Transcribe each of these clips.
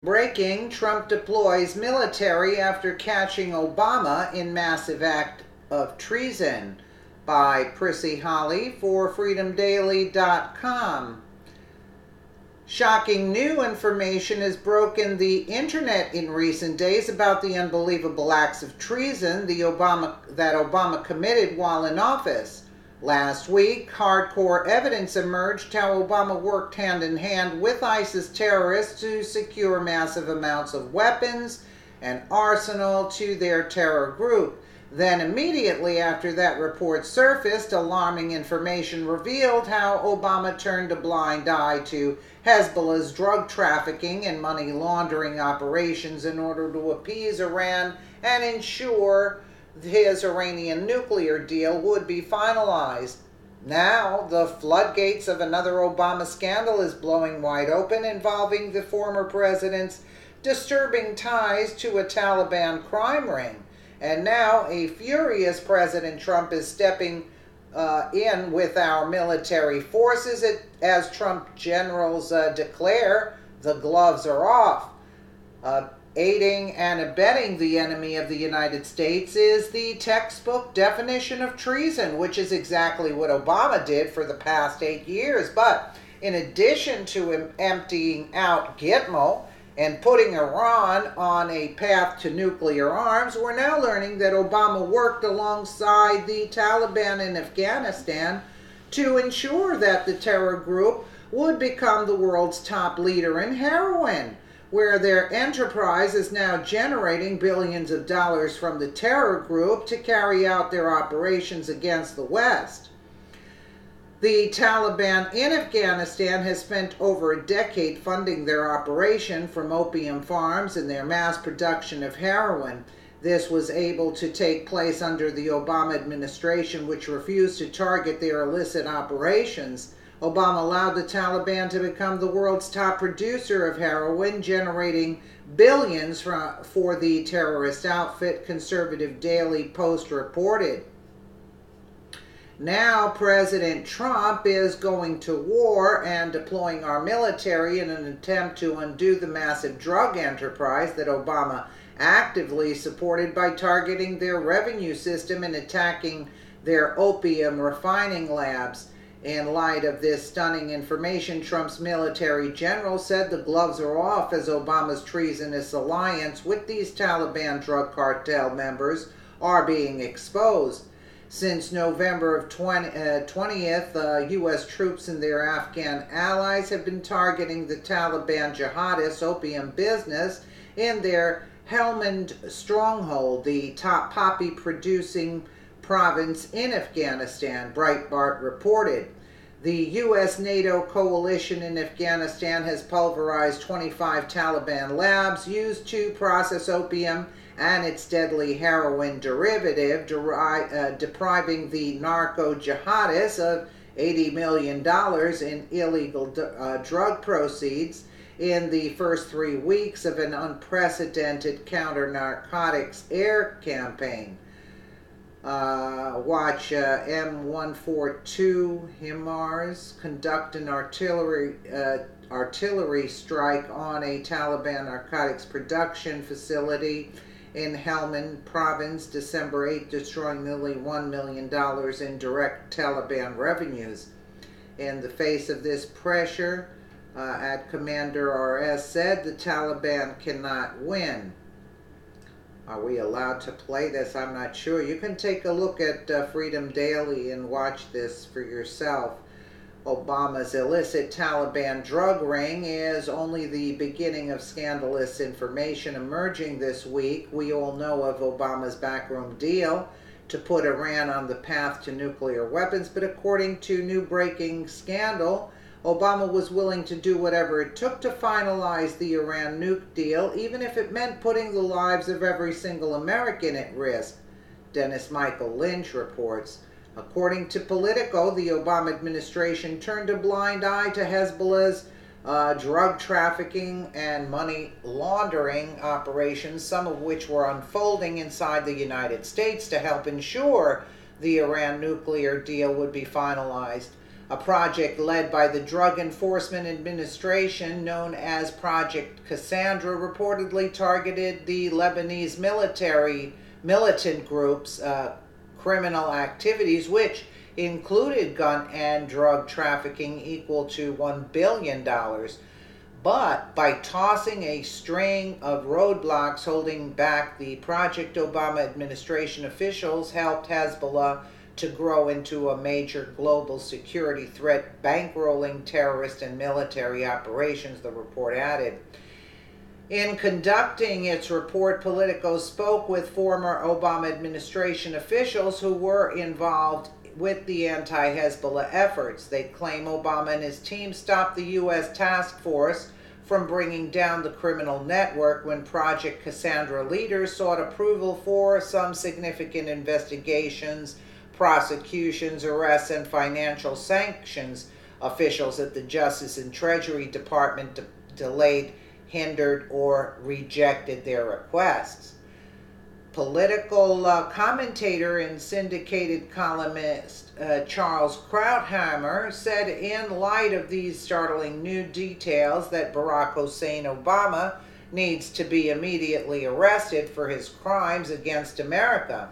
Breaking, Trump deploys military after catching Obama in massive act of treason, by Prissy Holly for freedomdaily.com. Shocking new information has broken the internet in recent days about the unbelievable acts of treason that Obama committed while in office. Last week, hardcore evidence emerged how Obama worked hand in hand with ISIS terrorists to secure massive amounts of weapons and arsenal to their terror group. Then immediately after that report surfaced, alarming information revealed how Obama turned a blind eye to Hezbollah's drug trafficking and money laundering operations in order to appease Iran and ensure his Iranian nuclear deal would be finalized. Now, the floodgates of another Obama scandal is blowing wide open, involving the former president's disturbing ties to a Taliban crime ring. And now a furious President Trump is stepping in with our military forces. As Trump generals declare, the gloves are off. Aiding and abetting the enemy of the United States is the textbook definition of treason, which is exactly what Obama did for the past 8 years. But in addition to him emptying out Gitmo and putting Iran on a path to nuclear arms, we're now learning that Obama worked alongside the Taliban in Afghanistan to ensure that the terror group would become the world's top leader in heroin, where their enterprise is now generating billions of dollars from the terror group to carry out their operations against the West. The Taliban in Afghanistan has spent over a decade funding their operation from opium farms and their mass production of heroin. This was able to take place under the Obama administration, which refused to target their illicit operations. Obama allowed the Taliban to become the world's top producer of heroin, generating billions for the terrorist outfit, conservative Daily Post reported. Now President Trump is going to war and deploying our military in an attempt to undo the massive drug enterprise that Obama actively supported by targeting their revenue system and attacking their opium refining labs. In light of this stunning information, Trump's military general said the gloves are off as Obama's treasonous alliance with these Taliban drug cartel members are being exposed. Since November of 20th, U.S. troops and their Afghan allies have been targeting the Taliban jihadist opium business in their Helmand stronghold, the top poppy-producing province in Afghanistan, Breitbart reported. The U.S.-NATO coalition in Afghanistan has pulverized 25 Taliban labs used to process opium and its deadly heroin derivative, depriving the narco-jihadists of $80 million in illegal drug proceeds in the first 3 weeks of an unprecedented counter-narcotics air campaign. Watch M142 HIMARS conduct an artillery strike on a Taliban narcotics production facility in Helmand province December 8th, destroying nearly $1 million in direct Taliban revenues. In the face of this pressure, Commander RS said the Taliban cannot win. Are we allowed to play this? I'm not sure. You can take a look at Freedom Daily and watch this for yourself. Obama's illicit Taliban drug ring is only the beginning of scandalous information emerging this week. We all know of Obama's backroom deal to put Iran on the path to nuclear weapons, but according to new breaking scandal, Obama was willing to do whatever it took to finalize the Iran nuke deal, even if it meant putting the lives of every single American at risk, Dennis Michael Lynch reports. According to Politico, the Obama administration turned a blind eye to Hezbollah's drug trafficking and money laundering operations, some of which were unfolding inside the United States to help ensure the Iran nuclear deal would be finalized. A project led by the Drug Enforcement Administration known as Project Cassandra reportedly targeted the Lebanese militant groups' criminal activities, which included gun and drug trafficking equal to $1 billion. But by tossing a string of roadblocks holding back the Project Obama administration officials helped Hezbollah to grow into a major global security threat, bankrolling terrorist and military operations, the report added. In conducting its report, Politico spoke with former Obama administration officials who were involved with the anti-Hezbollah efforts. They claim Obama and his team stopped the U.S. task force from bringing down the criminal network when Project Cassandra leaders sought approval for some significant investigations, prosecutions, arrests, and financial sanctions. Officials at the Justice and Treasury Department delayed, hindered, or rejected their requests. Political commentator and syndicated columnist Charles Krauthammer said in light of these startling new details that Barack Hussein Obama needs to be immediately arrested for his crimes against America.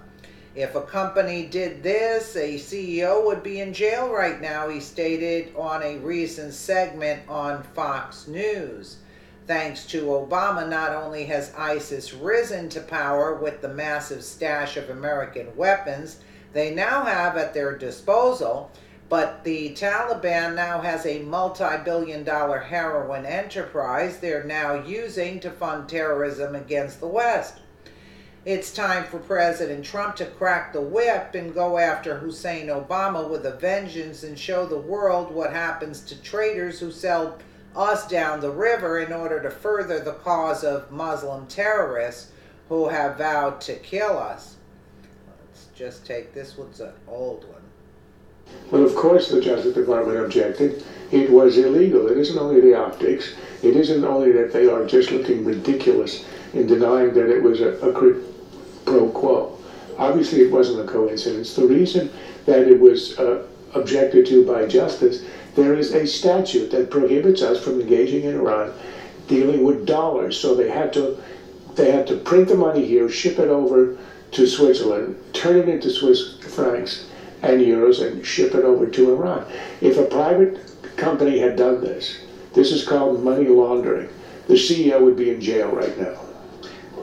If a company did this, a CEO would be in jail right now, he stated on a recent segment on Fox News. Thanks to Obama, not only has ISIS risen to power with the massive stash of American weapons they now have at their disposal, but the Taliban now has a multi-billion-dollar heroin enterprise they're now using to fund terrorism against the West. It's time for President Trump to crack the whip and go after Hussein Obama with a vengeance and show the world what happens to traitors who sell us down the river in order to further the cause of Muslim terrorists who have vowed to kill us. Let's just take this one's an old one. Well, of course the Justice Department objected. It was illegal. It isn't only the optics. It isn't only that they are just looking ridiculous in denying that it was a quid pro quo. Obviously it wasn't a coincidence. The reason that it was objected to by Justice, there is a statute that prohibits us from engaging in Iran dealing with dollars. So they had to print the money here, ship it over to Switzerland, turn it into Swiss francs and euros, and ship it over to Iran. If a private company had done this, this is called money laundering. The CEO would be in jail right now.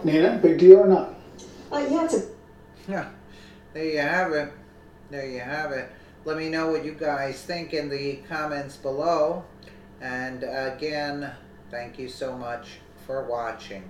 Nina, big deal or not? Yeah, there you have it. There you have it. Let me know what you guys think in the comments below. And again, thank you so much for watching.